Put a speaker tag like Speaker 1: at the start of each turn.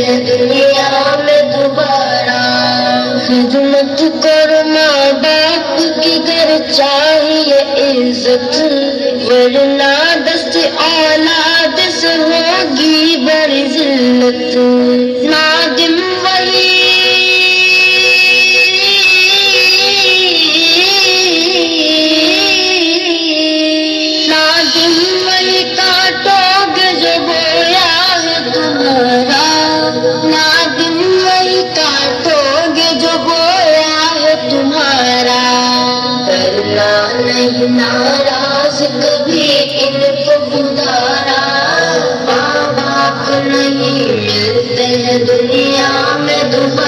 Speaker 1: हैं दुनिया में दोबारा। खिदमत करो माँ बाप की घर चाहिए इज्जत, वरना दस्त औलाद से होगी बड़ी जिल्लत। नादिम वही काटोगे जो बोया है तुम्हारा, नादिम वही काटोगे जो बोया है तुम्हारा। करना नहीं नाराज कभी इनको गुजारा, माँ बाप नहीं मिलते हैं दुनिया में दोबारा।